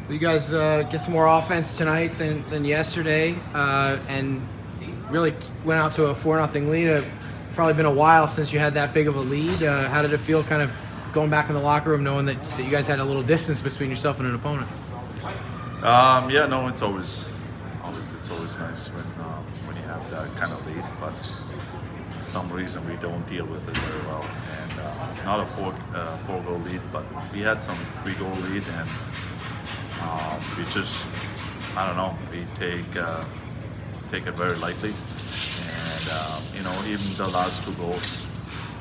You guys get some more offense tonight than yesterday, and really went out to a 4-0 lead. Probably been a while since you had that big of a lead. How did it feel, kind of going back in the locker room, knowing that you guys had a little distance between yourself and an opponent? Yeah, no, it's always nice when you have that kind of lead, but for some reason we don't deal with it very well. And not a four goal lead, but we had some 3 goal lead, and we just, I don't know, we take it very lightly. And even the last 2 goals,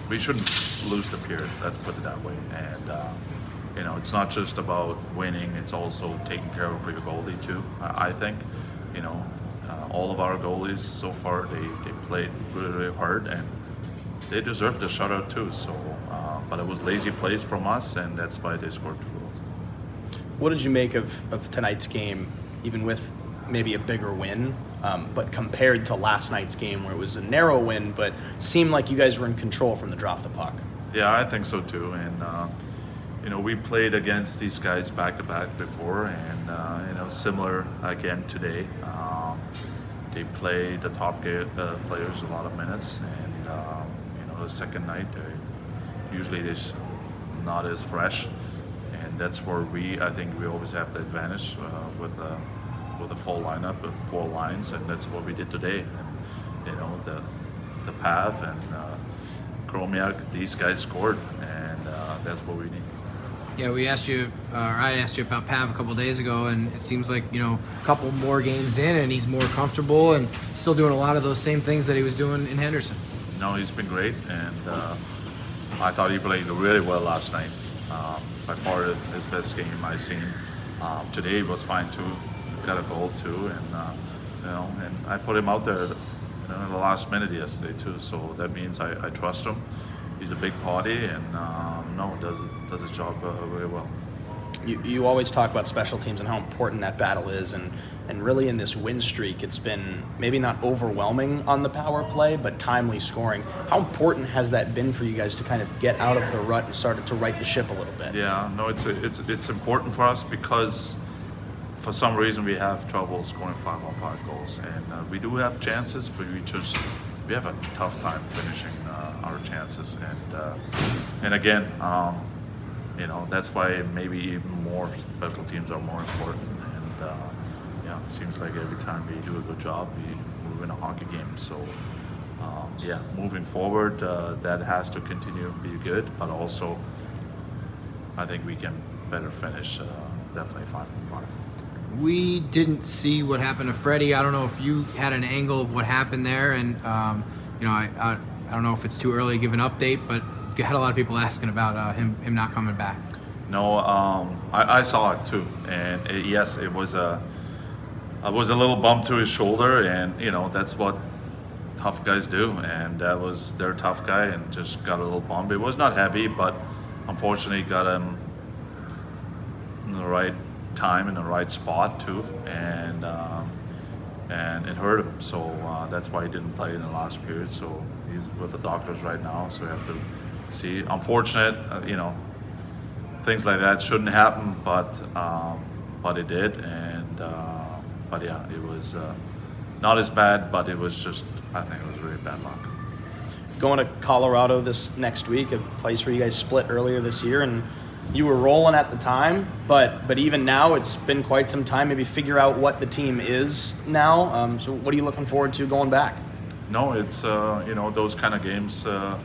we shouldn't lose the period. Let's put it that way. And it's not just about winning; it's also taking care of your goalie too. I think, all of our goalies so far they played really, really hard, and they deserve the shutout too. So, but it was lazy plays from us, and that's why they scored 2 goals. What did you make of tonight's game, even with maybe a bigger win, but compared to last night's game where it was a narrow win, but seemed like you guys were in control from the drop the puck? Yeah, I think so too. And we played against these guys back to back before, and similar again today. They play the top players a lot of minutes, and the second night usually they're not as fresh, and that's where I think we always have the advantage with a full lineup with 4 lines, and that's what we did today. And the Pav and Chromiak, these guys scored, and that's what we need. Yeah, we asked you, or I asked you about Pav a couple of days ago, and it seems like, a couple more games in, and he's more comfortable and still doing a lot of those same things that he was doing in Henderson. No, he's been great, and I thought he played really well last night. By far his best game I've seen. Today was fine too, got a goal too, and I put him out there in the last minute yesterday too, so that means I trust him. He's a big body, and does his job really well. You always talk about special teams and how important that battle is, and really in this win streak, it's been maybe not overwhelming on the power play, but timely scoring. How important has that been for you guys to kind of get out of the rut and start to right the ship a little bit? Yeah, no, it's important for us because for some reason we have trouble scoring 5-on-5 goals, and we do have chances, but we have a tough time finishing our chances, and again, that's why maybe even more special teams are more important. And it seems like every time we do a good job, we win a hockey game. So moving forward, that has to continue to be good, but also I think we can better finish definitely 5-on-5. We didn't see what happened to Freddie. I don't know if you had an angle of what happened there, and I don't know if it's too early to give an update, but had a lot of people asking about him not coming back. No, I saw it too, and yes, it was a little bump to his shoulder, and that's what tough guys do, and that was their tough guy, and just got a little bump. It was not heavy, but unfortunately got him in the right time in the right spot too, and it hurt him. So that's why he didn't play in the last period. So he's with the doctors right now. So we have to see. Unfortunate, things like that shouldn't happen, but it did, and but yeah, it was not as bad, but it was just, I think it was really bad luck. Going to Colorado this next week, a place where you guys split earlier this year, and you were rolling at the time, but even now it's been quite some time. Maybe figure out what the team is now. So what are you looking forward to going back? No, it's those kind of games. The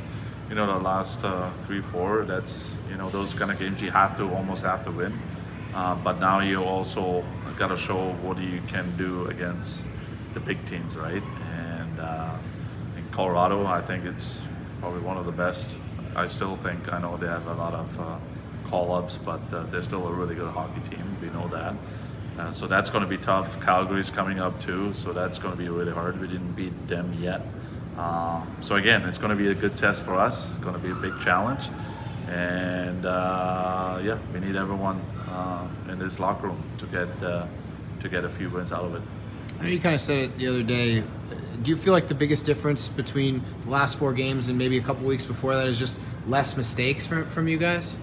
last 3-4. That's those kind of games you almost have to win. But now you also got to show what you can do against the big teams, right? And in Colorado, I think it's probably one of the best. I still think, I know they have a lot of call-ups, but they're still a really good hockey team. We know that. So that's going to be tough. Calgary's coming up too, so that's going to be really hard. We didn't beat them yet. So again, it's going to be a good test for us. It's going to be a big challenge. And we need everyone in this locker room to get a few wins out of it. I know you kind of said it the other day. Do you feel like the biggest difference between the last 4 games and maybe a couple weeks before that is just less mistakes from you guys?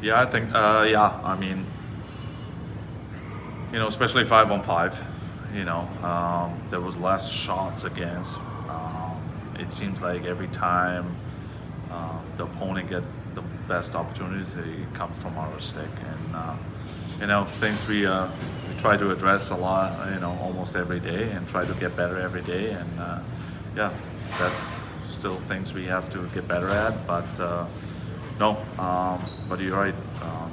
Yeah, I think, I mean, especially 5-on-5. There was less shots against. It seems like every time the opponent get the best opportunities, they come from our stick, and things we try to address a lot, almost every day, and try to get better every day, and that's still things we have to get better at, but but you're right.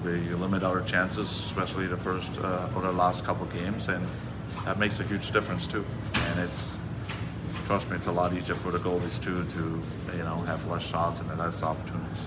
We limit our chances, especially the first or the last couple games, and that makes a huge difference too. And trust me, it's a lot easier for the goalies too to have less shots and less opportunities.